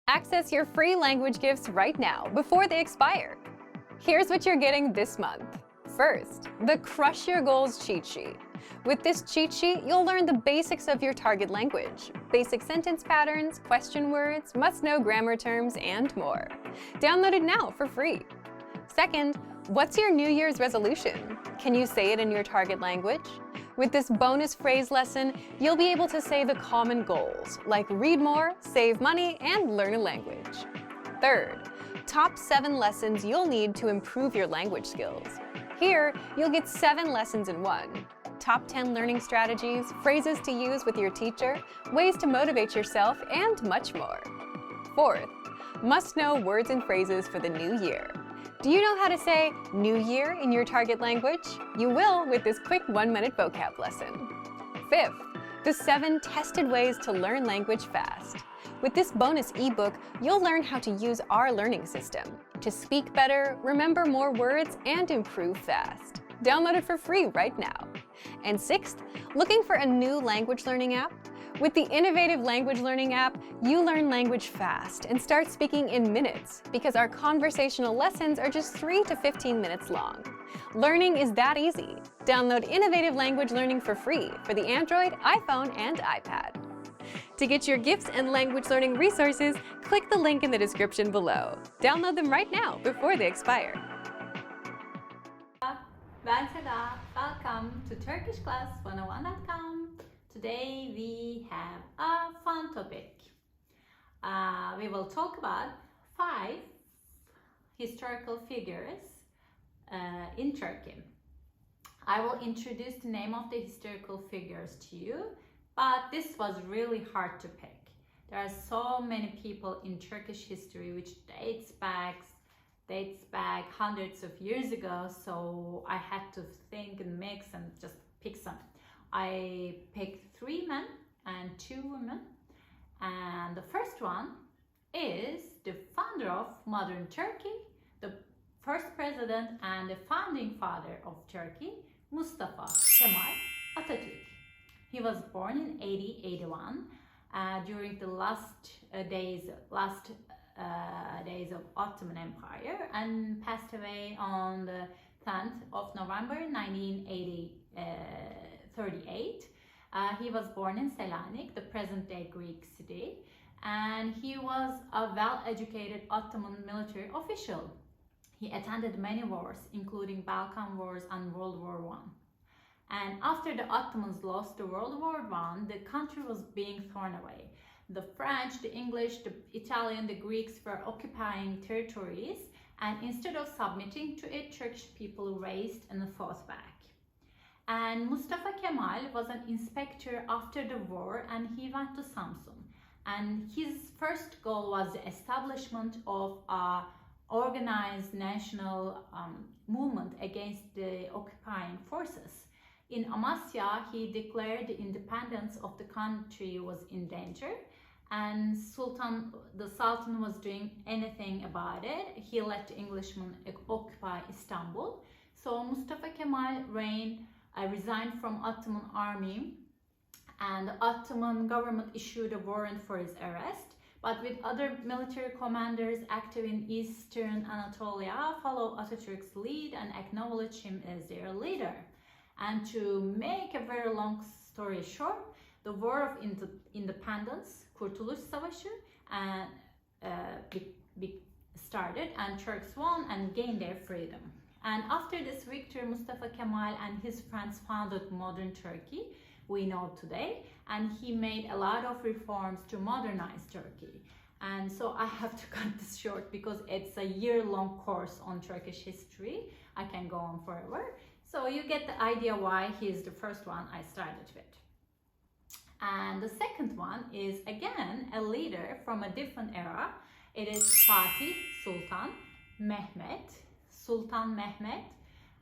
Access your free language gifts right now before they expire. Here's what you're getting this month. First, the Crush Your Goals cheat sheet. With this cheat sheet, you'll learn the basics of your target language, basic sentence patterns, question words, must-know grammar terms, and more. Download it now for free. Second, what's your New Year's resolution? Can you say it in your target language? With this bonus phrase lesson, you'll be able to say the common goals, like read more, save money, and learn a language. Third, top 7 lessons you'll need to improve your language skills. Here, you'll get 7 lessons in one. Top 10 learning strategies, phrases to use with your teacher, ways to motivate yourself, and much more. Fourth, must-know words and phrases for the new year. Do you know how to say New Year in your target language? You will with this quick 1-minute vocab lesson. Fifth, the 7 tested ways to learn language fast. With this bonus ebook, you'll learn how to use our learning system to speak better, remember more words, and improve fast. Download it for free right now. And sixth, looking for a new language learning app? With the innovative language learning app, you learn language fast and start speaking in minutes because our conversational lessons are just 3 to 15 minutes long. Learning is that easy. Download innovative language learning for free for the Android, iPhone, and iPad. To get your gifts and language learning resources, click the link in the description below. Download them right now before they expire. Welcome to TurkishClass101.com. Today we have a fun topic. We will talk about 5 historical figures in Turkey. I will introduce the name of the historical figures to you, but this was really hard to pick. There are so many people in Turkish history which dates back hundreds of years ago, so I had to think and mix and just pick some. I picked 3 men and 2 women, and the first one is the founder of modern Turkey, the first president and the founding father of Turkey, Mustafa Kemal Atatürk. He was born in 1881 during the last days of Ottoman Empire and passed away on the 10th of November 1938. He was born in Selanik, the present-day Greek city, and he was a well-educated Ottoman military official. He attended many wars, including Balkan Wars and World War I. And after the Ottomans lost the World War I, the country was being thrown away. The French, the English, the Italian, the Greeks were occupying territories, and instead of submitting to it, Turkish people raised and fought back. And Mustafa Kemal was an inspector after the war, and he went to Samsun. And his first goal was the establishment of a organized national movement against the occupying forces. In Amasya, he declared the independence of the country was in danger, and the Sultan was doing anything about it. He let the Englishmen occupy Istanbul. So Mustafa Kemal resigned from Ottoman army, and the Ottoman government issued a warrant for his arrest. But with other military commanders active in Eastern Anatolia, followed Atatürk's lead and acknowledged him as their leader. And to make a very long story short, the War of Independence, Kurtuluş Savaşı, started, and Turks won and gained their freedom. And after this victory, Mustafa Kemal and his friends founded modern Turkey we know today, and he made a lot of reforms to modernize Turkey. And so I have to cut this short because it's a year-long course on Turkish history. I can go on forever. So you get the idea why he is the first one I started with. And the second one is again a leader from a different era. It is Fatih Sultan Mehmet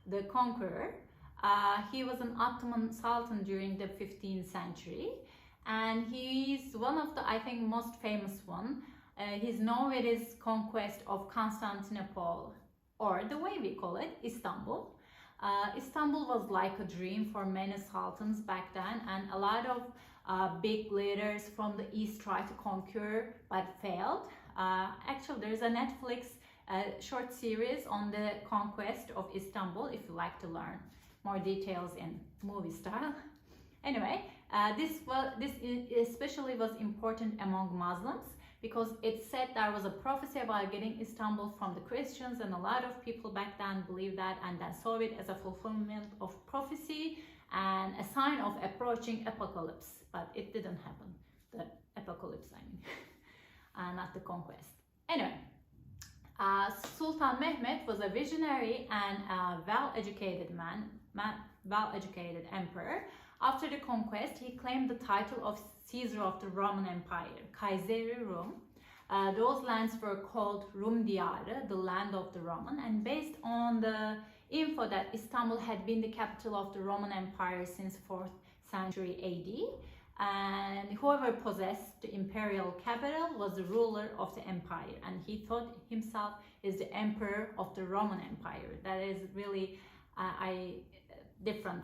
the Conqueror. He was an Ottoman Sultan during the 15th century, and he's one of the, I think, most famous one. He's known with his conquest of Constantinople, or the way we call it, Istanbul. Istanbul was like a dream for many sultans back then, and a lot of big leaders from the east tried to conquer but failed. Actually, there's a Netflix short series on the conquest of Istanbul if you like to learn more details in movie style. Anyway, this especially was important among Muslims because it said there was a prophecy about getting Istanbul from the Christians, and a lot of people back then believed that and then saw it as a fulfillment of prophecy and a sign of approaching apocalypse. But it didn't happen. The apocalypse, I mean, not the conquest. Anyway, Sultan Mehmet was a visionary and a well-educated well-educated emperor. After the conquest, he claimed the title of Caesar of the Roman Empire, Kayseri Rum. Those lands were called Rum Diyarı, the land of the Roman, and based on the info that Istanbul had been the capital of the Roman Empire since 4th century AD, and whoever possessed the imperial capital was the ruler of the empire, and he thought himself is the emperor of the Roman Empire. That is really different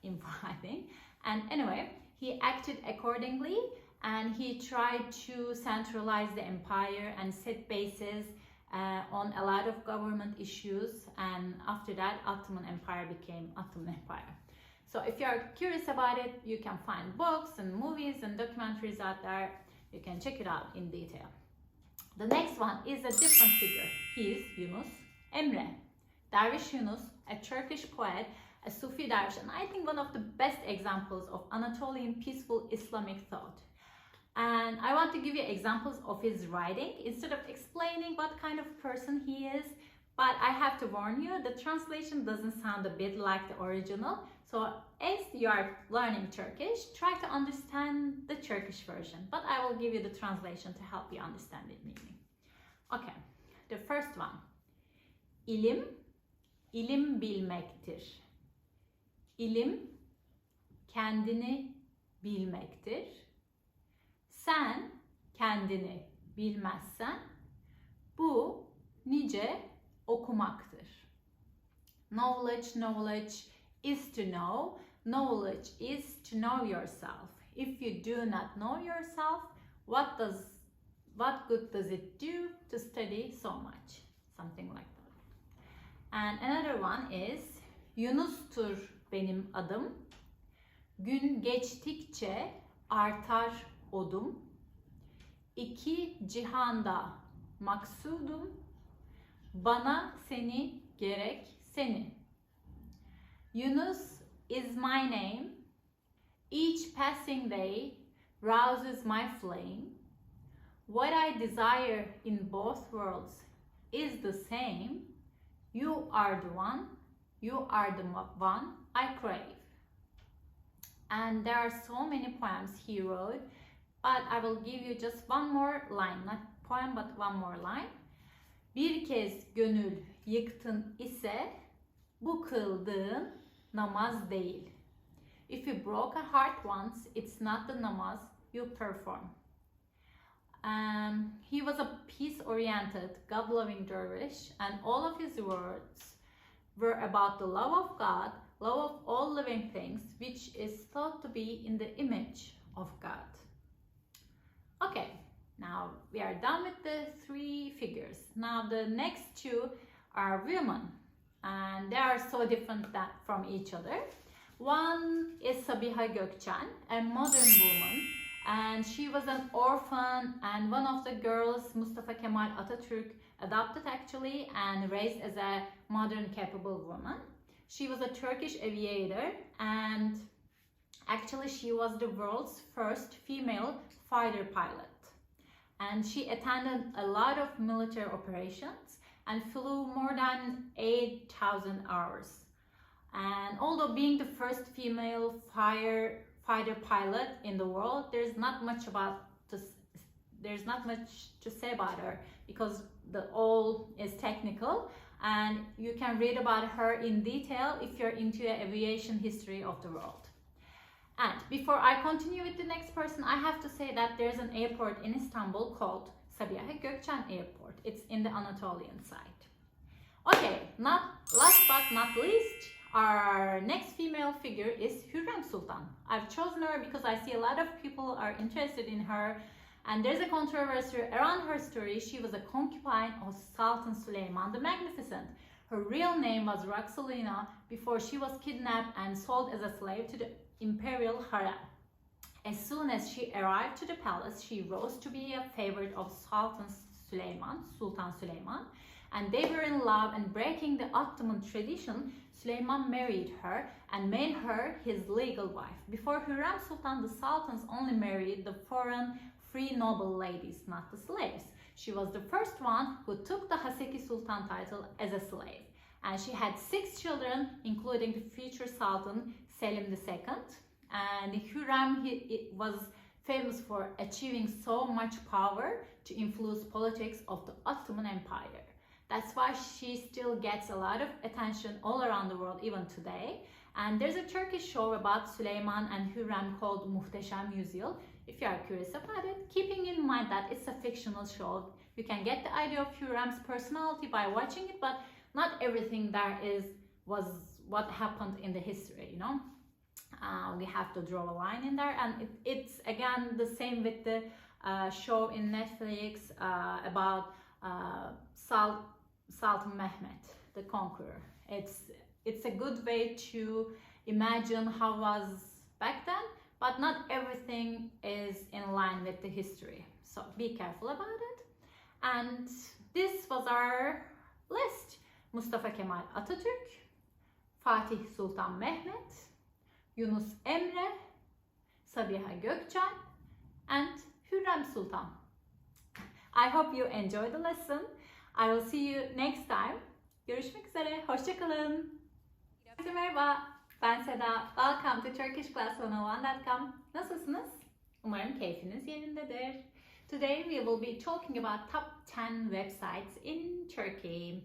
info, I think. And anyway, he acted accordingly, and he tried to centralize the empire and set bases on a lot of government issues, and after that Ottoman Empire became Ottoman Empire. So if you're curious about it, you can find books and movies and documentaries out there. You can check it out in detail. The next one is a different figure. He is Yunus Emre. Dervish Yunus, a Turkish poet, a Sufi dervish, and I think one of the best examples of Anatolian peaceful Islamic thought. And I want to give you examples of his writing instead of explaining what kind of person he is. But I have to warn you, the translation doesn't sound a bit like the original. So as you are learning Turkish, try to understand the Turkish version. But I will give you the translation to help you understand its meaning. Okay, the first one. İlim, ilim bilmektir. İlim, kendini bilmektir. Sen kendini bilmezsen, bu nice okumaktır. Knowledge is to know. Knowledge is to know yourself. If you do not know yourself, what good does it do to study so much? Something like that. And another one is Yunus'tur benim adım. Gün geçtikçe artar odum. İki cihanda maksudum. Bana seni gerek seni. Yunus is my name. Each passing day rouses my flame. What I desire in both worlds is the same. You are the one. You are the one I crave. And there are so many poems he wrote, but I will give you just one more line, not poem but one more line. Bir kez gönül yıktın ise bu kıldığın namaz değil. If you broke a heart once, it's not the namaz you perform. He was a peace-oriented, God-loving dervish, and all of his words were about the love of God, love of all living things, which is thought to be in the image of God. Okay, now we are done with the three figures. Now the next two are women, and they are so different from each other. One is Sabiha Gökçen, a modern woman, and she was an orphan and one of the girls Mustafa Kemal Atatürk adopted actually and raised as a modern capable woman. She was a Turkish aviator, and actually she was the world's first female fighter pilot. And she attended a lot of military operations and flew more than 8,000 hours. And although being the first female fighter pilot in the world, there's not much to say about her because all is technical, and you can read about her in detail if you're into aviation history of the world. And before I continue with the next person, I have to say that there's an airport in Istanbul called Sabiha Gökçen Airport. It's in the Anatolian side. Okay, last but not least, our next female figure is Hiran Sultan. I've chosen her because I see a lot of people are interested in her, And there's a controversy around her story. She was a concubine of Sultan Süleyman the Magnificent. Her real name was Roxolina before she was kidnapped and sold as a slave to the imperial harem. As soon as she arrived to the palace, she rose to be a favorite of Sultan Süleyman, and they were in love, and breaking the Ottoman tradition, Süleyman married her and made her his legal wife. Before Hiran Sultan, the sultans only married the foreign free noble ladies, not the slaves. She was the first one who took the Haseki Sultan title as a slave. And she had 6 children, including the future Sultan Selim II. And Hürrem, he was famous for achieving so much power to influence politics of the Ottoman Empire. That's why she still gets a lot of attention all around the world, even today. And there's a Turkish show about Süleyman and Hürrem called Muhteşem Yüzyıl. If you are curious about it, keeping in mind that it's a fictional show, you can get the idea of Hürrem's personality by watching it, but not everything there was what happened in the history, you know. We have to draw a line in there, and it's again the same with the show in Netflix about Sultan Mehmet the Conqueror. It's a good way to imagine how it was back then, but not everything is in line with the history. So be careful about it. And this was our list. Mustafa Kemal Atatürk, Fatih Sultan Mehmet, Yunus Emre, Sabiha Gökçen, and Hürrem Sultan. I hope you enjoyed the lesson. I will see you next time. Görüşmek üzere. Hoşça kalın. Herkese merhaba. Ben Seda. Welcome to turkishclass101.com. Nasılsınız? Umarım keyfiniz yerindedir. Today we will be talking about top 10 websites in Turkey.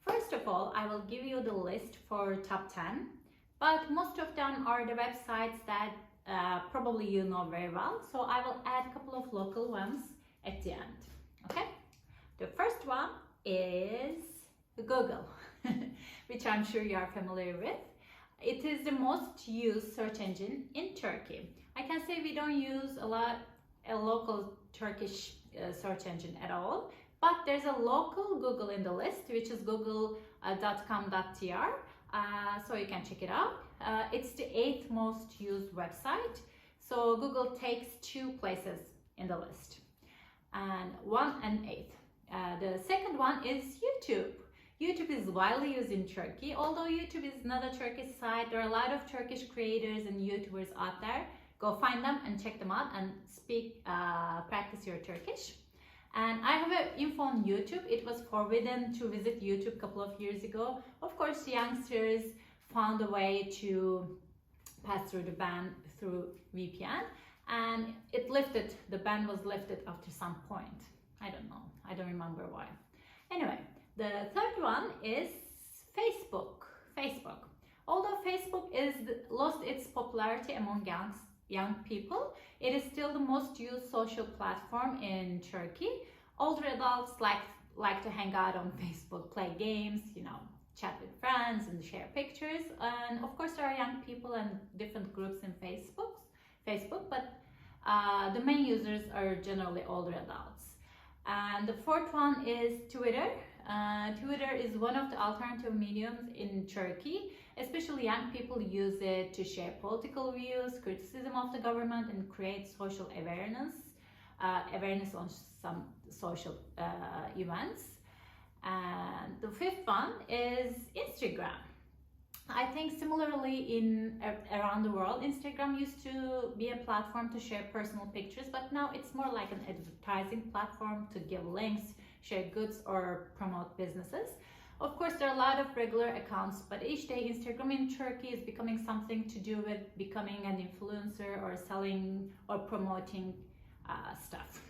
First of all, I will give you the list for top 10, but most of them are the websites that probably you know very well, so I will add a couple of local ones at the end. Okay? The first one is Google, which I'm sure you are familiar with. It is the most used search engine in Turkey. I can say we don't use a local Turkish search engine at all, but there's a local Google in the list, which is google.com.tr, so you can check it out. It's the 8th most used website, so Google takes 2 places in the list, and 1 and 8th. The second one is YouTube. YouTube is widely used in Turkey. Although YouTube is not a Turkish site, there are a lot of Turkish creators and YouTubers out there. Go find them and check them out and practice your Turkish. And I have an info on YouTube. It was forbidden to visit YouTube a couple of years ago. Of course, youngsters found a way to pass through the ban through VPN, and the ban was lifted after some point. I don't know. I don't remember why. Anyway, the third one is Facebook. Although Facebook lost its popularity among young people, it is still the most used social platform in Turkey. Older adults like to hang out on Facebook, play games, chat with friends and share pictures. And of course there are young people and different groups in Facebook, but the main users are generally older adults. And the fourth one is Twitter. Twitter is one of the alternative mediums in Turkey. Especially young people use it to share political views, criticism of the government, and create social awareness on some social events. And the fifth one is Instagram. I think similarly around the world, Instagram used to be a platform to share personal pictures, but now it's more like an advertising platform to give links, share goods, or promote businesses. Of course, there are a lot of regular accounts, but each day Instagram in Turkey is becoming something to do with becoming an influencer or selling or promoting stuff.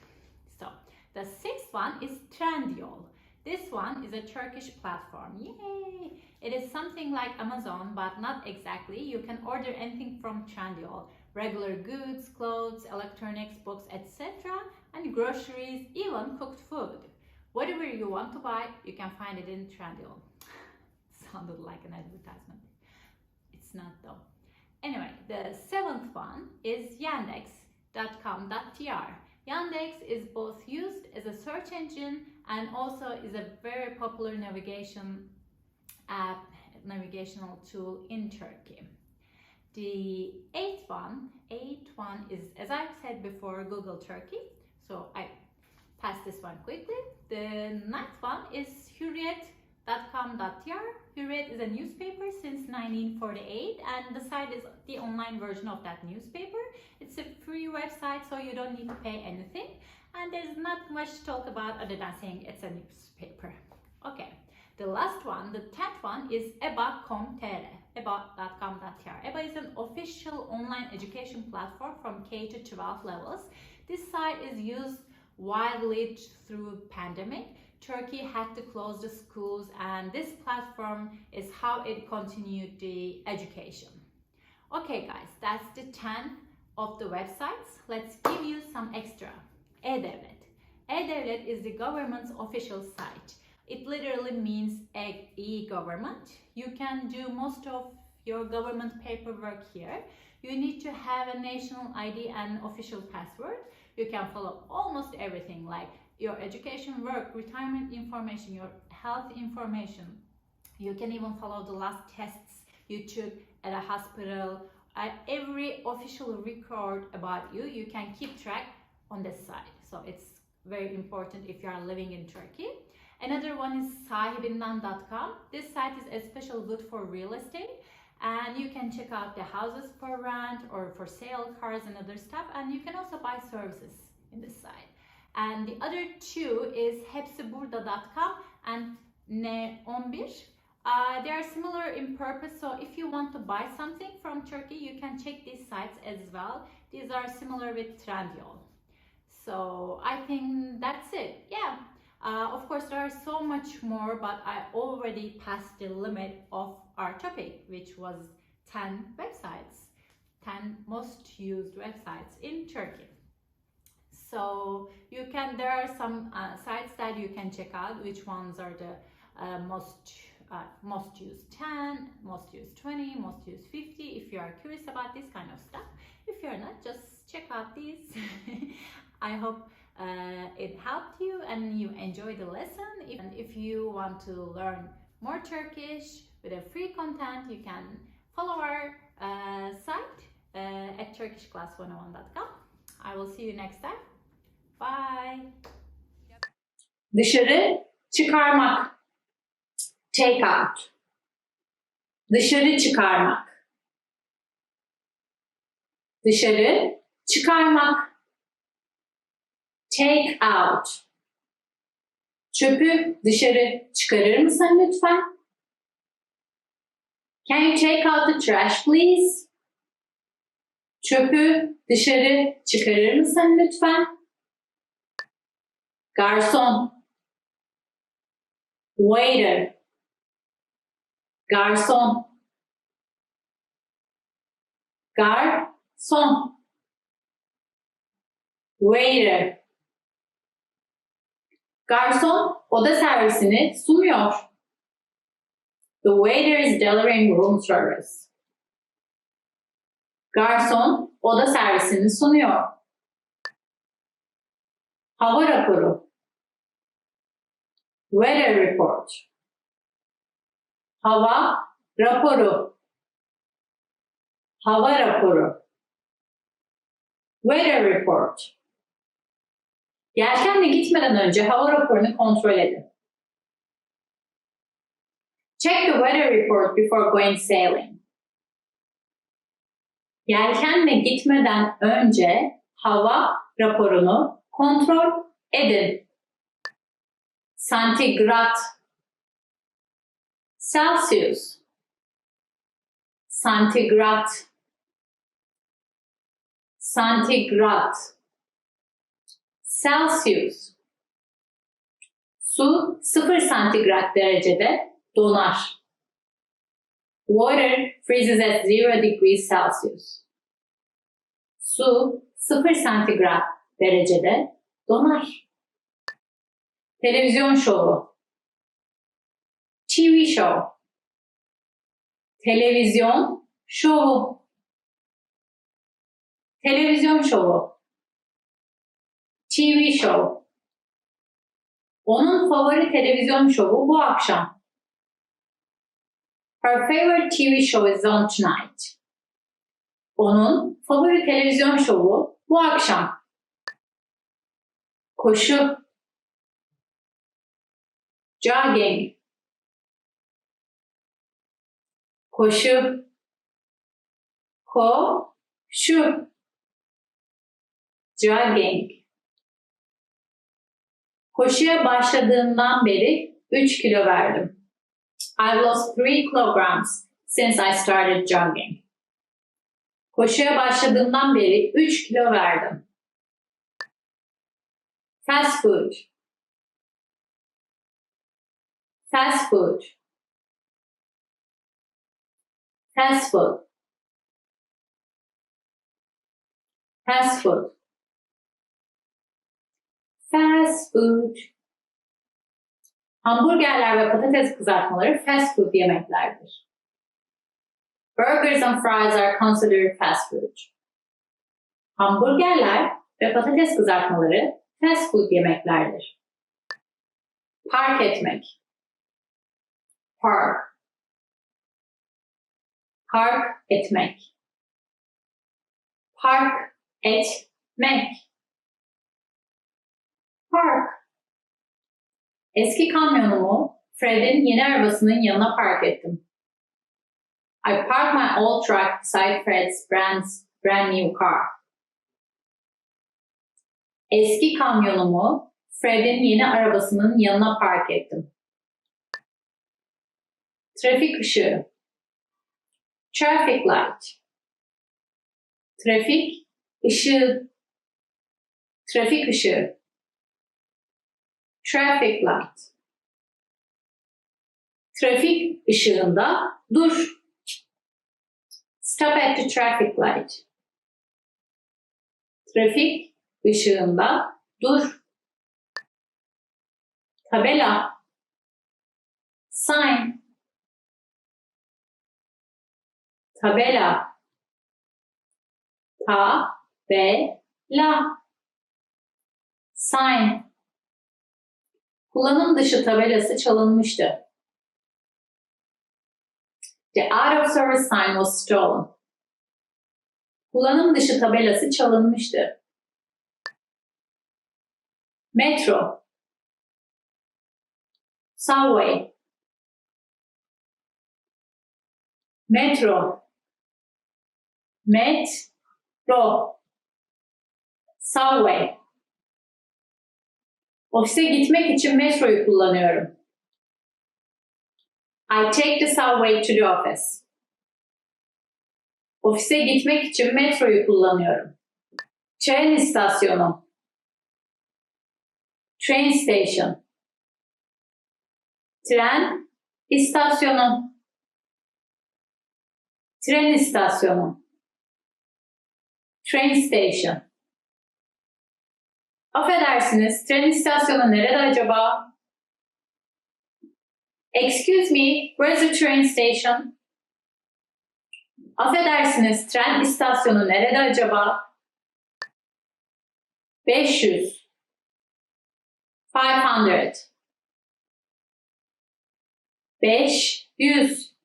So the sixth one is Trendyol. This one is a Turkish platform. Yay! It is something like Amazon, but not exactly. You can order anything from Trendyol. Regular goods, clothes, electronics, books, etc. and groceries, even cooked food. Whatever you want to buy, you can find it in Trendyol. Sounded like an advertisement. It's not though. Anyway, the seventh one is yandex.com.tr. Yandex is both used as a search engine and also is a very popular navigational tool in Turkey. The eighth one is, as I've said before, Google Turkey. So I pass this one quickly. The ninth one is Hürriyet.com.tr. Hürriyet is a newspaper since 1948, and the site is the online version of that newspaper. It's a free website, so you don't need to pay anything. And there's not much to talk about other than saying it's a newspaper. Okay, the last one, the 10th one is eba.com.tr. eba.com.tr. EBA is an official online education platform from K to 12 levels. This site is used widely through pandemic. Turkey had to close the schools, and this platform is how it continued the education. Okay guys, that's the 10 of the websites. Let's give you some extra. E-Devlet. E-Devlet is the government's official site. It literally means e-government. You can do most of your government paperwork here. You need to have a national ID and official password. You can follow almost everything like your education, work, retirement information, your health information. You can even follow the last tests you took at a hospital. Every official record about you, you can keep track on this site. So it's very important if you are living in Turkey. Another one is sahibinden.com. This site is especially good for real estate, and you can check out the houses for rent or for sale, cars and other stuff, and you can also buy services in this site. And the other two is hepsiburda.com and ne11. They are similar in purpose, so if you want to buy something from Turkey, you can check these sites as well. These are similar with Trendyol. So I think that's it. Yeah. Of course, there are so much more, but I already passed the limit of our topic, which was 10 websites, 10 most used websites in Turkey. So there are some sites that you can check out, which ones are the most used 10, most used 20, most used 50, if you are curious about this kind of stuff. If you're not, just check out these. I hope it helped you and you enjoyed the lesson. If you want to learn more Turkish with a free content, you can follow our site at turkishclass101.com. I will see you next time. Bye. Dışarı çıkarmak. Take out. Dışarı çıkarmak. Dışarı çıkarmak. Take out. Çöpü dışarı çıkarır mısın lütfen? Can you take out the trash please? Çöpü dışarı çıkarır mısın lütfen? Garson. Waiter. Garson. Garson. Waiter. Garson oda servisini sunuyor. The waiter is delivering room service. Garson oda servisini sunuyor. Hava raporu. Weather report. Hava raporu. Hava raporu. Weather report. Yelkenle gitmeden önce hava raporunu kontrol edin. Check the weather report before going sailing. Yelkenle gitmeden önce hava raporunu kontrol edin. Santigrat. Celsius. Santigrat. Santigrat. Celsius. Su 0 santigrat derecede donar. Water freezes at 0 degrees Celsius. Su 0 santigrat derecede donar. Televizyon şovu. TV show. Televizyon şovu. Televizyon şovu. TV show. Onun favori televizyon şovu bu akşam. Her favorite TV show is on tonight. Onun favori televizyon şovu bu akşam. Koşu. Jogging. Koşu. Koşu. Jogging. Koşuya başladığımdan beri 3 kilo verdim. I've lost 3 kilograms since I started jogging. Koşuya başladığımdan beri 3 kilo verdim. Fast food. Fast food. Fast food. Fast food. Fast food. Hamburgerler ve patates kızartmaları fast food yemeklerdir. Burgers and fries are considered fast food. Hamburgerler ve patates kızartmaları fast food yemeklerdir. Park etmek. Park. Park etmek. Park etmek. Park. Eski kamyonumu Fred'in yeni arabasının yanına park ettim. I parked my old truck beside Fred's brand new car. Eski kamyonumu Fred'in yeni arabasının yanına park ettim. Trafik ışığı. Traffic light. Trafik ışığı. Trafik ışığı. Traffic light. Trafik ışığında dur. Stop at the traffic light. Trafik ışığında dur. Tabela. Sign. Tabela. Tabela. Sign. Kullanım dışı tabelası çalınmıştı. The out of service sign was stolen. Kullanım dışı tabelası çalınmıştı. Metro. Subway. Metro. Metro. Subway. Ofise gitmek için metroyu kullanıyorum. I take the subway to the office. Ofise gitmek için metroyu kullanıyorum. Tren istasyonu. Train station. Tren istasyonu. Tren istasyonu. Train station. Affedersiniz, tren istasyonu nerede acaba? Excuse me, where's the train station? Affedersiniz, tren istasyonu nerede acaba? 500. 500. 500.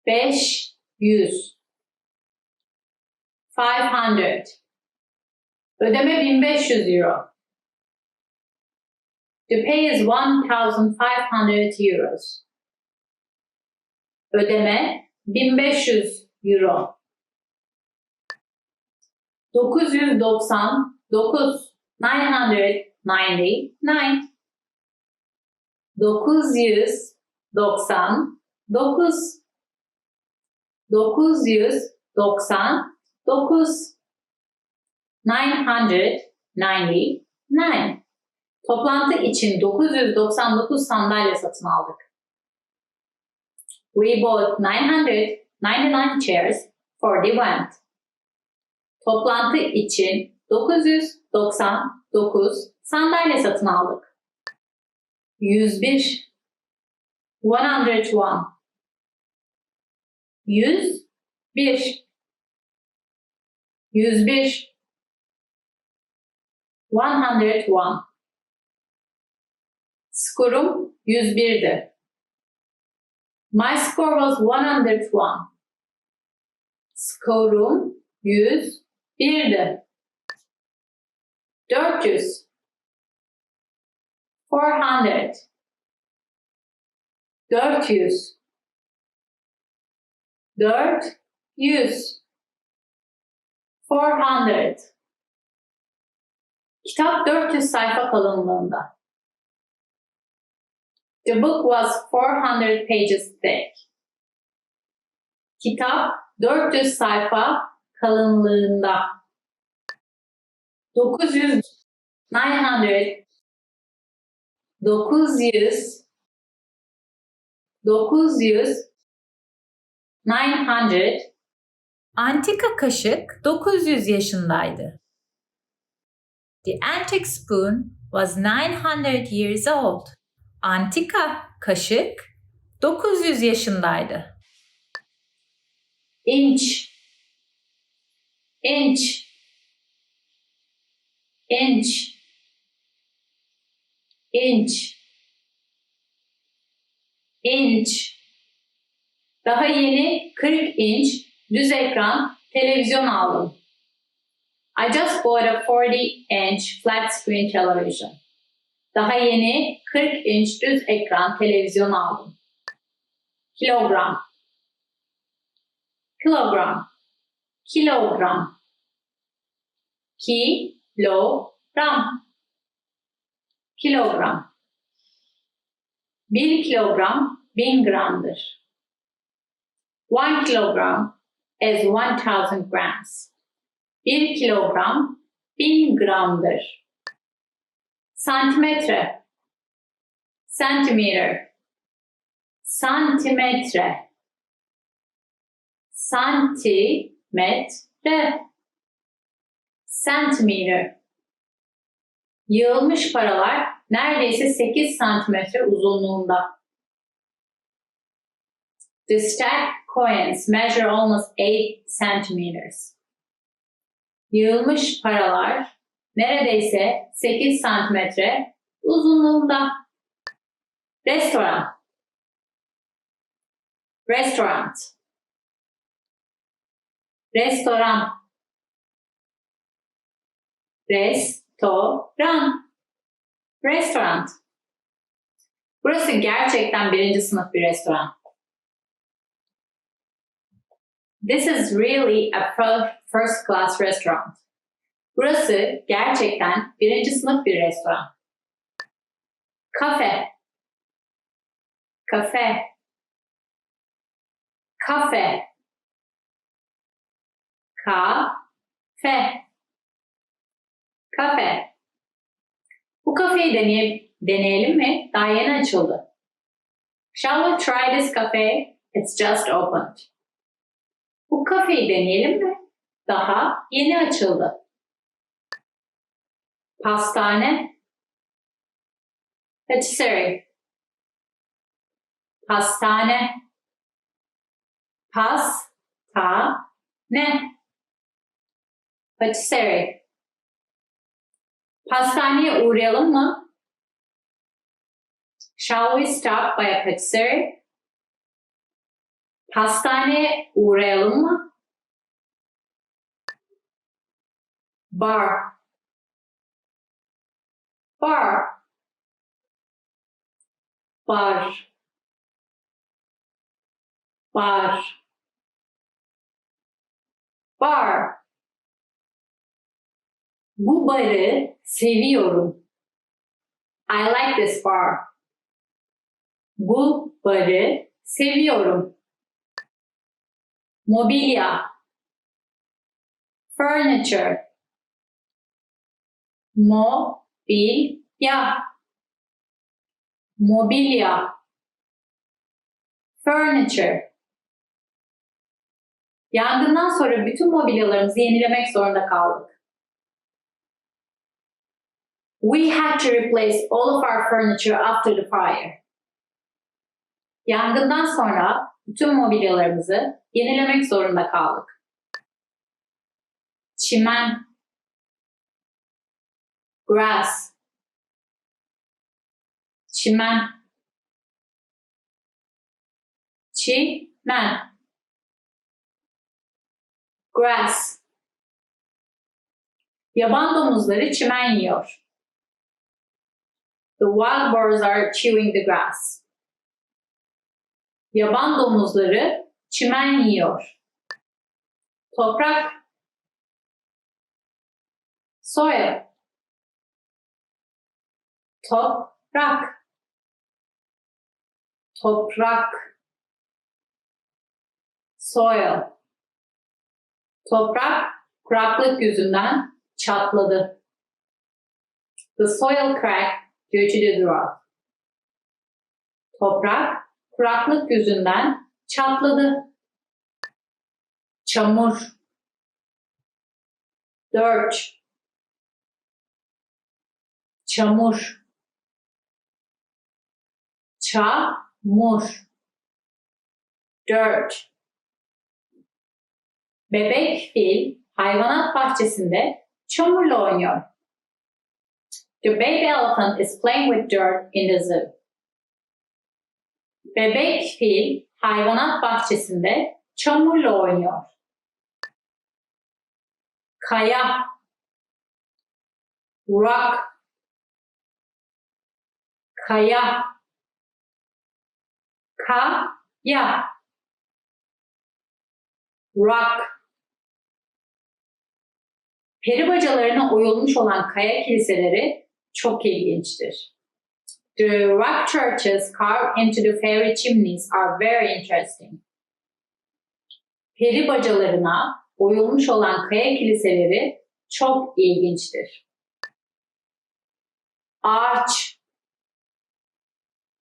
500. 500. Ödeme 1500 euro. The pay is 1,500 euros. Ödeme 1500 euro. 999. 999. 999. 999. 999. Toplantı için 999 sandalye satın aldık. We bought 999 chairs for the event. Toplantı için 999 sandalye satın aldık. 101. 101. 101. 101. 101. Skorum 101'di. My score was 101. Skorum 101'di. 400. 400. 400. 400. 400. Kitap 400 sayfa kalınlığında. The book was 400 pages thick. Kitap 400 sayfa kalınlığında. 900. 900. 900. 900. 900. Antika kaşık 900 yaşındaydı. The antique spoon was 900 years old. Antika kaşık 900 yaşındaydı. Inch. Inch. Inch. Inch. Inch. Daha yeni 40 inç düz ekran televizyon aldım. I just bought a 40-inch flat screen television. Daha yeni 40 inç düz ekran televizyon aldım. Kilogram. Kilogram. Kilogram. Kilogram. Kilogram. 1 kilogram 1000 gramdır. 1 kilogram is 1000 grams. 1 kilogram 1000 gramdır. Santimetre. Centimeter. Santimetre. Santimetre. Centimeter. Yığılmış paralar neredeyse 8 santimetre uzunluğunda. The stacked coins measure almost 8 centimeters. Yığılmış paralar neredeyse 8 santimetre uzunluğunda. Restoran. Restaurant. Restoran. Restoran. Restaurant. Burası gerçekten birinci sınıf bir restoran. This is really a first class restaurant. Burası gerçekten birinci sınıf bir restoran. Kafe. Kafe. Kafe. Kafe. Kafe. Bu kafeyi deneyelim mi? Daha yeni açıldı. Shall we try this cafe? It's just opened. Bu kafeyi deneyelim mi? Daha yeni açıldı. Pastane. Patisserie. Pastane. Pastane. Patisserie. Pastaneye uğrayalım mı? Shall we stop by a patisserie? Pastaneye uğrayalım mı? Bar. Bar. Bar. Bar. Bar. Bu barı seviyorum. I like this bar. Bu barı seviyorum. Mobilya. Furniture. Mobilya. Mobilya. Furniture. Yangından sonra bütün mobilyalarımızı yenilemek zorunda kaldık. We had to replace all of our furniture after the fire. Yangından sonra bütün mobilyalarımızı yenilemek zorunda kaldık. Çimen. grass, çimen, çimen, grass. Yaban domuzları çimen yiyor. The wild boars are chewing the grass. Yaban domuzları çimen yiyor. Toprak, soil, toprak, toprak, soil. Toprak kuraklık yüzünden çatladı. The soil cracked due to the drought. Toprak kuraklık yüzünden çatladı. Çamur, dirt, çamur, çamur, dirt. Bebek fil hayvanat bahçesinde çamurla oynuyor. The baby elephant is playing with dirt in the zoo. Bebek fil hayvanat bahçesinde çamurla oynuyor. Kaya, rock, kaya, kaya, rock. Peri bacalarına oyulmuş olan kaya kiliseleri çok ilginçtir. The rock churches carved into the fairy chimneys are very interesting. Peri bacalarına oyulmuş olan kaya kiliseleri çok ilginçtir. Ağaç,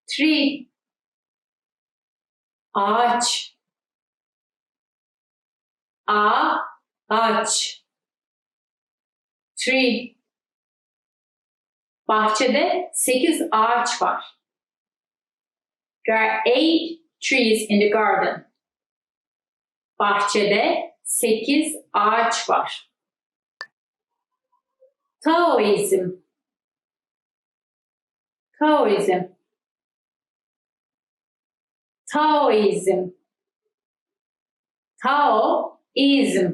tree, ağaç, ağaç, tree. Bahçede 8 ağaç var. There are 8 trees in the garden. Bahçede 8 ağaç var. Taoizm, Taoizm, Taoizm, Taoizm,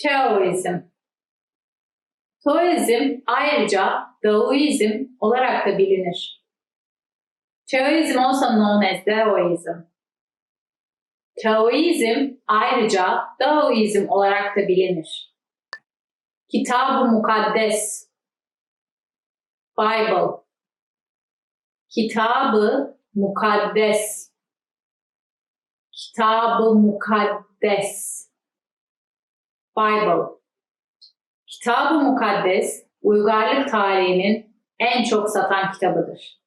Taoizm. Taoizm ayrıca Daoizm olarak da bilinir. Taoism also known as Daoism. Taoizm ayrıca Daoizm olarak da bilinir. Kitab-ı Mukaddes, Bible. Kitab-ı Mukaddes, Kitab-ı Mukaddes, Bible. Kitab-ı Mukaddes, uygarlık tarihinin en çok satan kitabıdır.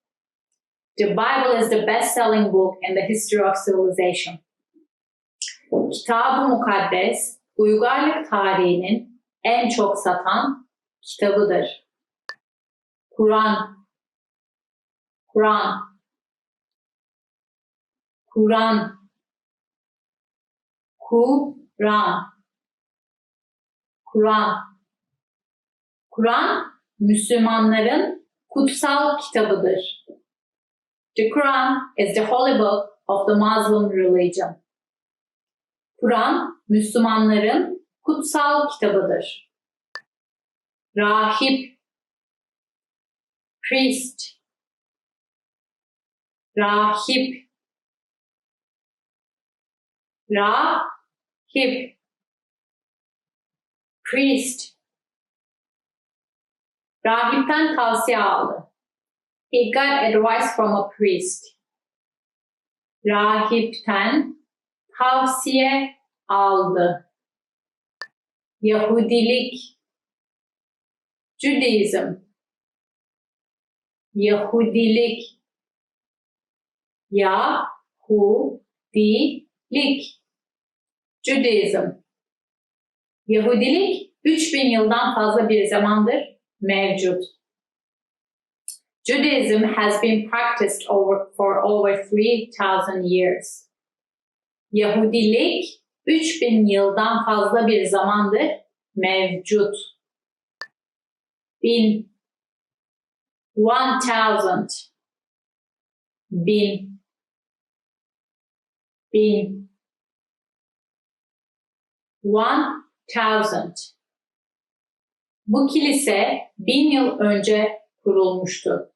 The Bible is the best-selling book in the history of civilization. Kitab-ı Mukaddes, uygarlık tarihinin en çok satan kitabıdır. Kur'an, Kur'an, Kur'an, Kur'an, Kur'an. Kur'an, Müslümanların kutsal kitabıdır. The Quran is the holy book of the Muslim religion. Kur'an, Müslümanların kutsal kitabıdır. Rahip, priest, rahip, rahip, priest. Rahipten tavsiye aldı. He got advice from a priest. Rahipten tavsiye aldı. Yahudilik, Judaism, Yahudilik, Yahudilik, Judaism. Yahudilik 3000 yıldan fazla bir zamandır mevcut. Judaism has been practiced for over 3000 years. Yahudilik 3000 yıldan fazla bir zamandır mevcut. bin, 1000, bin, bin, 1000. Bu kilise 1000 yıl önce kurulmuştu.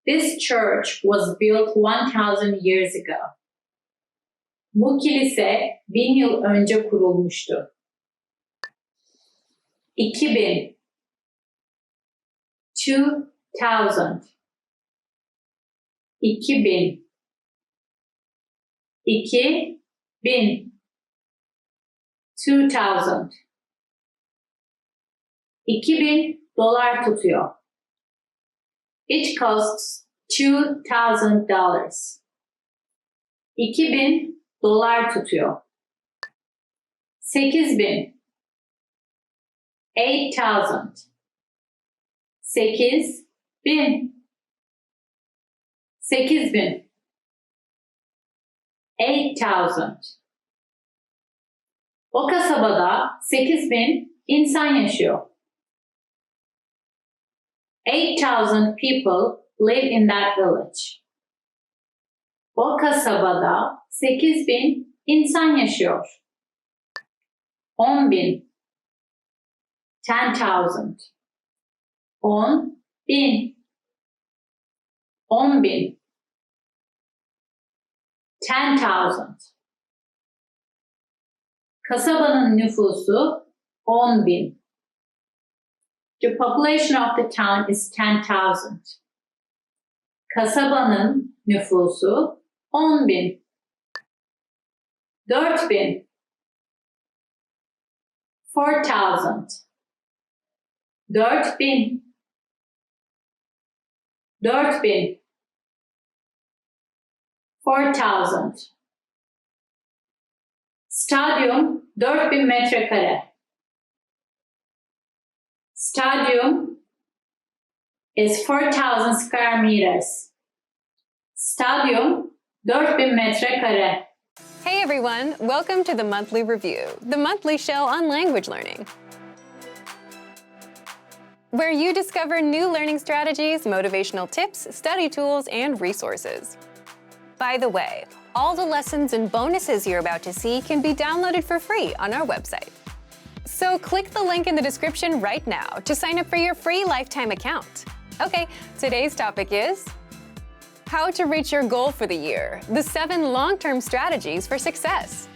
This church was built 1000 years ago. Bu kilise 1000 yıl önce kurulmuştu. 2000, 2000, 2000, 2000, 2000. 2000 dolar tutuyor. It costs $2,000. 2000 dolar tutuyor. 8000, 8000, 8000, 8000, 8000. O kasabada 8000 insan yaşıyor. 8,000 people live in that village. O kasabada 8,000 insan yaşıyor. 10,000, 10,000, 10,000, 10,000, 10,000. Kasabanın nüfusu 10,000. The population of the town is 10,000. Kasabanın nüfusu 10,000. 4,000, 4,000, 4,000, 4,000, 4,000. Stadyum 4,000 metrekare. Stadyum is 4,000 square meters. Stadyum 4,000 metrekare. Hey everyone, welcome to the Monthly Review, the monthly show on language learning, where you discover new learning strategies, motivational tips, study tools, and resources. By the way, all the lessons and bonuses you're about to see can be downloaded for free on our website. So click the link in the description right now to sign up for your free lifetime account. Okay, today's topic is how to reach your goal for the year, the 7 long-term strategies for success.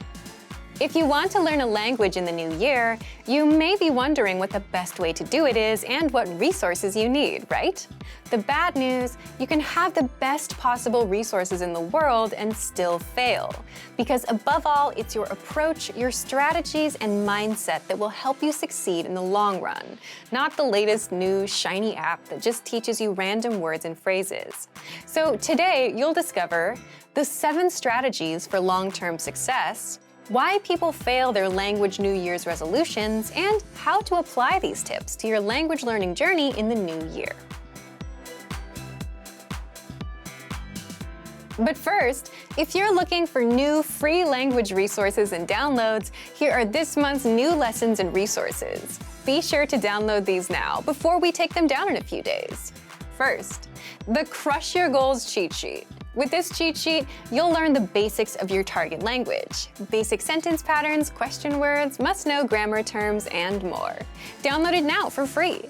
If you want to learn a language in the new year, you may be wondering what the best way to do it is and what resources you need, right? The bad news, you can have the best possible resources in the world and still fail. Because above all, it's your approach, your strategies, and mindset that will help you succeed in the long run, not the latest new shiny app that just teaches you random words and phrases. So today, you'll discover the 7 strategies for long-term success, why people fail their language New Year's resolutions, and how to apply these tips to your language learning journey in the new year. But first, if you're looking for new free language resources and downloads, here are this month's new lessons and resources. Be sure to download these now before we take them down in a few days. First, the Crush Your Goals cheat sheet. With this cheat sheet, you'll learn the basics of your target language. Basic sentence patterns, question words, must-know grammar terms, and more. Download it now for free.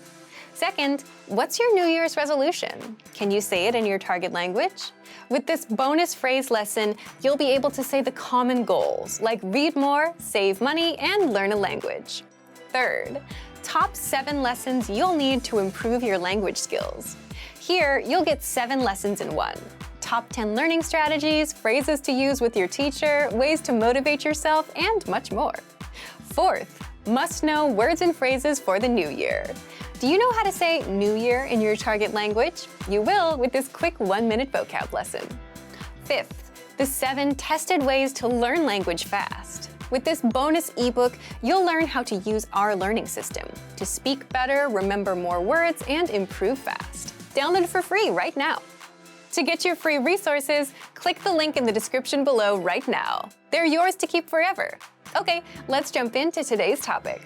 Second, what's your New Year's resolution? Can you say it in your target language? With this bonus phrase lesson, you'll be able to say the common goals, like read more, save money, and learn a language. Third, top 7 lessons you'll need to improve your language skills. Here, you'll get 7 lessons in one. Top 10 learning strategies, phrases to use with your teacher, ways to motivate yourself, and much more. Fourth, must-know words and phrases for the new year. Do you know how to say New Year in your target language? You will with this quick 1-minute vocab lesson. Fifth, the 7 tested ways to learn language fast. With this bonus ebook, you'll learn how to use our learning system to speak better, remember more words, and improve fast. Download it for free right now. To get your free resources, click the link in the description below right now. They're yours to keep forever. Okay, let's jump into today's topic.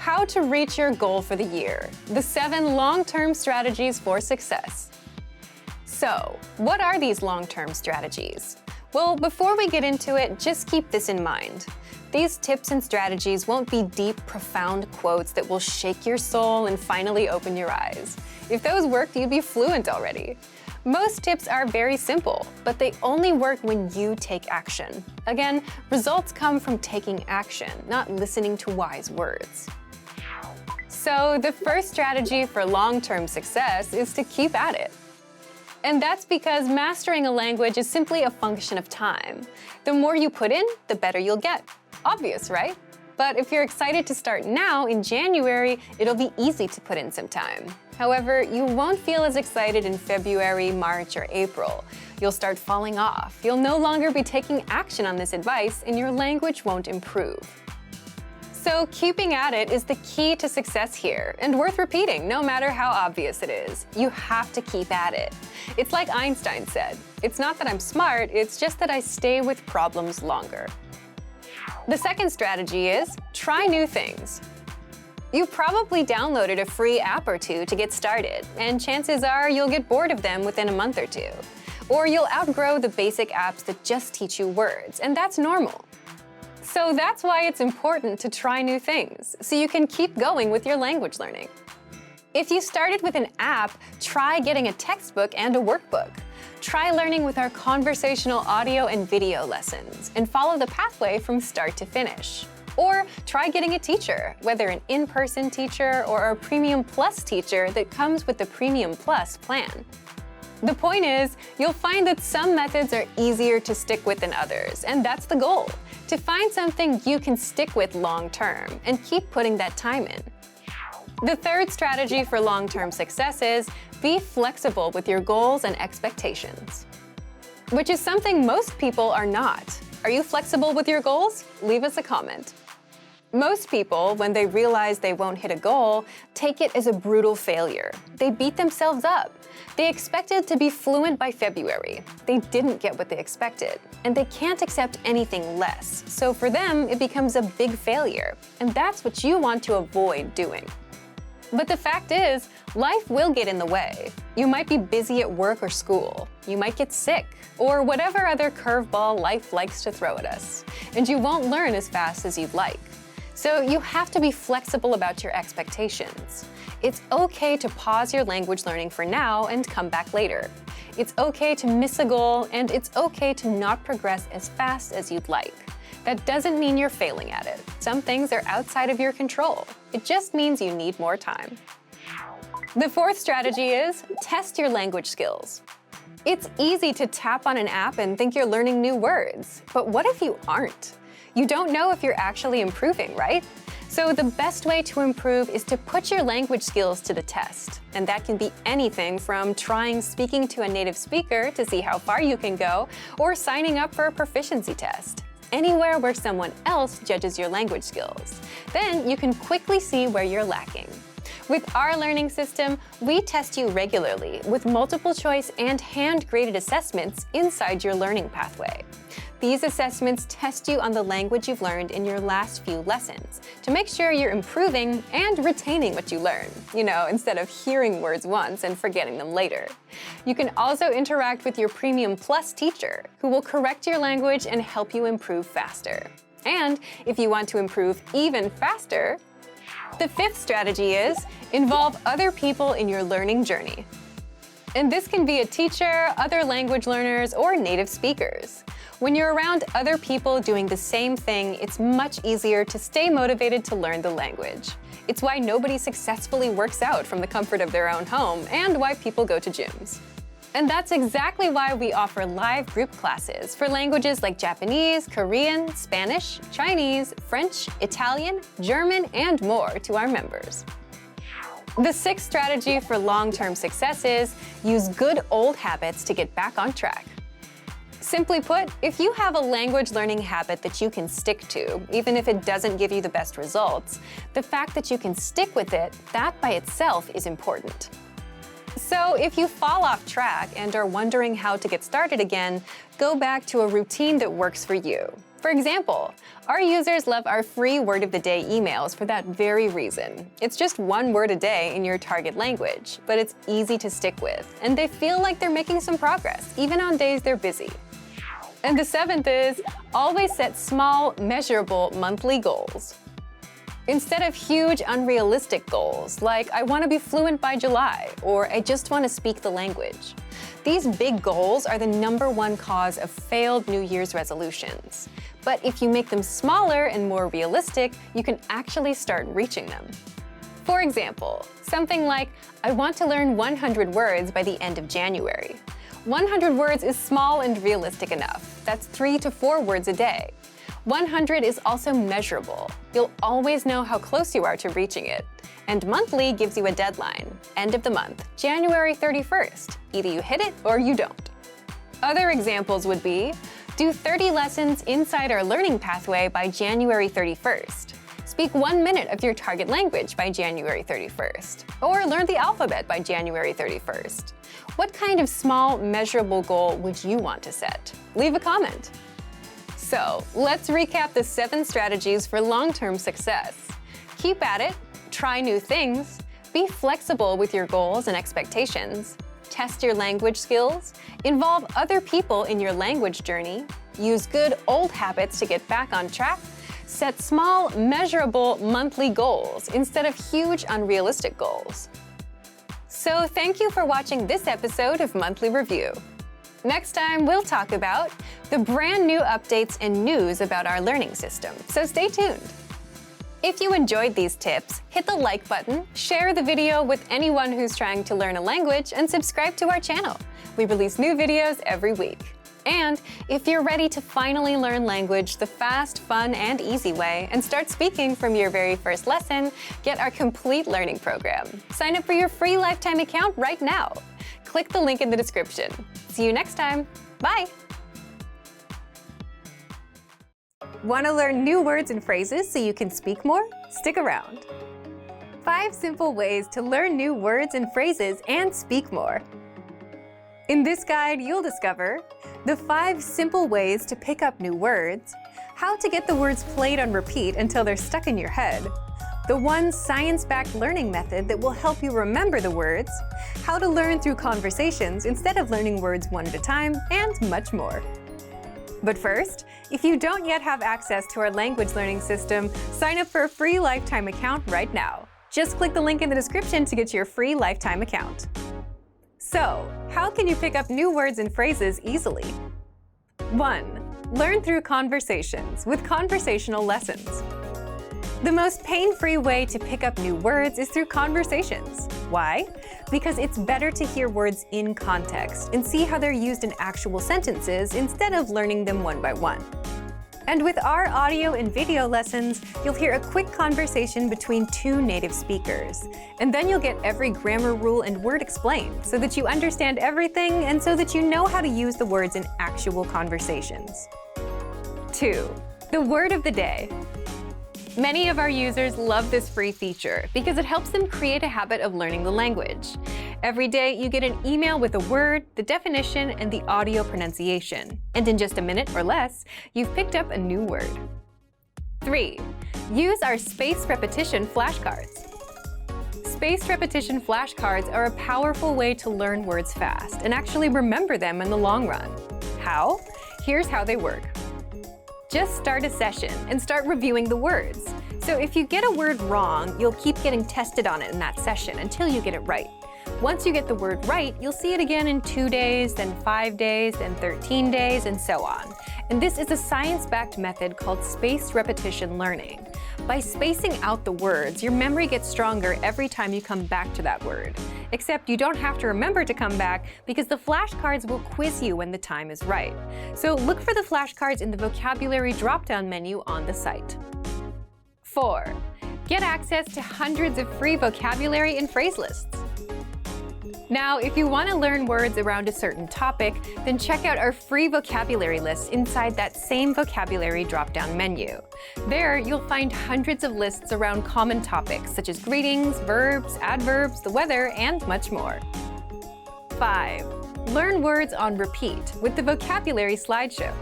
how to reach your goal for the year, the 7 long-term strategies for success. So, what are these long-term strategies? Well, before we get into it, just keep this in mind. These tips and strategies won't be deep, profound quotes that will shake your soul and finally open your eyes. If those worked, you'd be fluent already. Most tips are very simple, but they only work when you take action. Again, results come from taking action, not listening to wise words. So the first strategy for long-term success is to keep at it. And that's because mastering a language is simply a function of time. The more you put in, the better you'll get. Obvious, right? But if you're excited to start now, in January, it'll be easy to put in some time. However, you won't feel as excited in February, March, or April. You'll start falling off. You'll no longer be taking action on this advice, and your language won't improve. So keeping at it is the key to success here, and worth repeating no matter how obvious it is. You have to keep at it. It's like Einstein said, "It's not that I'm smart, it's just that I stay with problems longer." The second strategy is try new things. You probably downloaded a free app or two to get started, and chances are you'll get bored of them within a month or two. Or you'll outgrow the basic apps that just teach you words, and that's normal. So that's why it's important to try new things, so you can keep going with your language learning. If you started with an app, try getting a textbook and a workbook. Try learning with our conversational audio and video lessons, and follow the pathway from start to finish. Or try getting a teacher, whether an in-person teacher or a Premium Plus teacher that comes with the Premium Plus plan. The point is, you'll find that some methods are easier to stick with than others, and that's the goal, to find something you can stick with long-term and keep putting that time in. The third strategy for long-term success is be flexible with your goals and expectations, which is something most people are not. Are you flexible with your goals? Leave us a comment. Most people, when they realize they won't hit a goal, take it as a brutal failure. They beat themselves up. They expected to be fluent by February. They didn't get what they expected, and they can't accept anything less. So for them, it becomes a big failure, and that's what you want to avoid doing. But the fact is, life will get in the way. You might be busy at work or school. You might get sick, or whatever other curveball life likes to throw at us, and you won't learn as fast as you'd like. So you have to be flexible about your expectations. It's okay to pause your language learning for now and come back later. It's okay to miss a goal, and it's okay to not progress as fast as you'd like. That doesn't mean you're failing at it. Some things are outside of your control. It just means you need more time. The fourth strategy is test your language skills. It's easy to tap on an app and think you're learning new words, but what if you aren't? You don't know if you're actually improving, right? So the best way to improve is to put your language skills to the test. And that can be anything from trying speaking to a native speaker to see how far you can go, or signing up for a proficiency test. Anywhere where someone else judges your language skills. Then you can quickly see where you're lacking. With our learning system, we test you regularly with multiple choice and hand-graded assessments inside your learning pathway. These assessments test you on the language you've learned in your last few lessons to make sure you're improving and retaining what you learn, instead of hearing words once and forgetting them later. You can also interact with your Premium Plus teacher, who will correct your language and help you improve faster. And if you want to improve even faster, the fifth strategy is involve other people in your learning journey. And this can be a teacher, other language learners, or native speakers. When you're around other people doing the same thing, it's much easier to stay motivated to learn the language. It's why nobody successfully works out from the comfort of their own home, and why people go to gyms. And that's exactly why we offer live group classes for languages like Japanese, Korean, Spanish, Chinese, French, Italian, German, and more to our members. The sixth strategy for long-term success is use good old habits to get back on track. Simply put, if you have a language learning habit that you can stick to, even if it doesn't give you the best results, the fact that you can stick with it, that by itself is important. So if you fall off track and are wondering how to get started again, go back to a routine that works for you. For example, our users love our free Word of the Day emails for that very reason. It's just one word a day in your target language, but it's easy to stick with, and they feel like they're making some progress, even on days they're busy. And the seventh is, always set small, measurable monthly goals. Instead of huge, unrealistic goals, like I want to be fluent by July, or I just want to speak the language. These big goals are the #1 cause of failed New Year's resolutions. But if you make them smaller and more realistic, you can actually start reaching them. For example, something like, I want to learn 100 words by the end of January. 100 words is small and realistic enough. That's 3 to 4 words a day. 100 is also measurable. You'll always know how close you are to reaching it. And monthly gives you a deadline, end of the month, January 31st. Either you hit it or you don't. Other examples would be, do 30 lessons inside our learning pathway by January 31st. Speak 1 minute of your target language by January 31st. Or learn the alphabet by January 31st. What kind of small, measurable goal would you want to set? Leave a comment. So, let's recap the 7 strategies for long-term success. Keep at it, try new things, be flexible with your goals and expectations, test your language skills, involve other people in your language journey, use good old habits to get back on track, set small, measurable monthly goals instead of huge, unrealistic goals. So thank you for watching this episode of Monthly Review. Next time, we'll talk about the brand new updates and news about our learning system, so stay tuned. If you enjoyed these tips, hit the like button, share the video with anyone who's trying to learn a language, and subscribe to our channel. We release new videos every week. And if you're ready to finally learn language the fast, fun, and easy way and start speaking from your very first lesson, get our complete learning program. Sign up for your free lifetime account right now. Click the link in the description. See you next time. Bye! Want to learn new words and phrases so you can speak more? Stick around. 5 simple ways to learn new words and phrases and speak more. In this guide, you'll discover the 5 simple ways to pick up new words, how to get the words played on repeat until they're stuck in your head, the 1 science-backed learning method that will help you remember the words, how to learn through conversations instead of learning words one at a time, and much more. But first, if you don't yet have access to our language learning system, sign up for a free lifetime account right now. Just click the link in the description to get your free lifetime account. So, how can you pick up new words and phrases easily? 1. Learn through conversations with conversational lessons. The most pain-free way to pick up new words is through conversations. Why? Because it's better to hear words in context and see how they're used in actual sentences instead of learning them one by one. And with our audio and video lessons, you'll hear a quick conversation between 2 native speakers. And then you'll get every grammar rule and word explained so that you understand everything and so that you know how to use the words in actual conversations. 2. The word of the day. Many of our users love this free feature because it helps them create a habit of learning the language. Every day, you get an email with a word, the definition, and the audio pronunciation. And in just a minute or less, you've picked up a new word. 3. Use our spaced repetition flashcards. Spaced repetition flashcards are a powerful way to learn words fast and actually remember them in the long run. How? Here's how they work. Just start a session and start reviewing the words. So if you get a word wrong, you'll keep getting tested on it in that session until you get it right. Once you get the word right, you'll see it again in 2 days, then 5 days, then 13 days, and so on. And this is a science-backed method called spaced repetition learning. By spacing out the words, your memory gets stronger every time you come back to that word. Except you don't have to remember to come back because the flashcards will quiz you when the time is right. So look for the flashcards in the vocabulary drop-down menu on the site. 4. Get access to hundreds of free vocabulary and phrase lists. Now, if you want to learn words around a certain topic, then check out our free vocabulary list inside that same vocabulary drop-down menu. There, you'll find hundreds of lists around common topics such as greetings, verbs, adverbs, the weather, and much more. 5. Learn words on repeat with the vocabulary slideshow.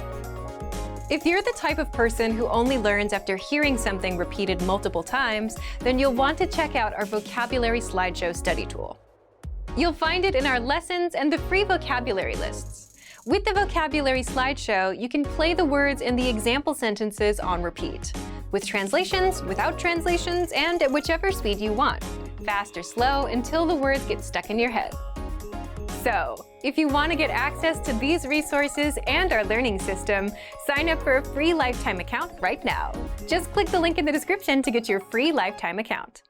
If you're the type of person who only learns after hearing something repeated multiple times, then you'll want to check out our vocabulary slideshow study tool. You'll find it in our lessons and the free vocabulary lists. With the vocabulary slideshow, you can play the words in the example sentences on repeat, with translations, without translations, and at whichever speed you want, fast or slow, until the words get stuck in your head. So, if you want to get access to these resources and our learning system, sign up for a free lifetime account right now. Just click the link in the description to get your free lifetime account.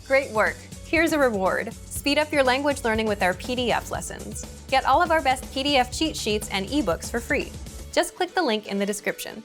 Great work! Here's a reward. Speed up your language learning with our PDF lessons. Get all of our best PDF cheat sheets and ebooks for free. Just click the link in the description.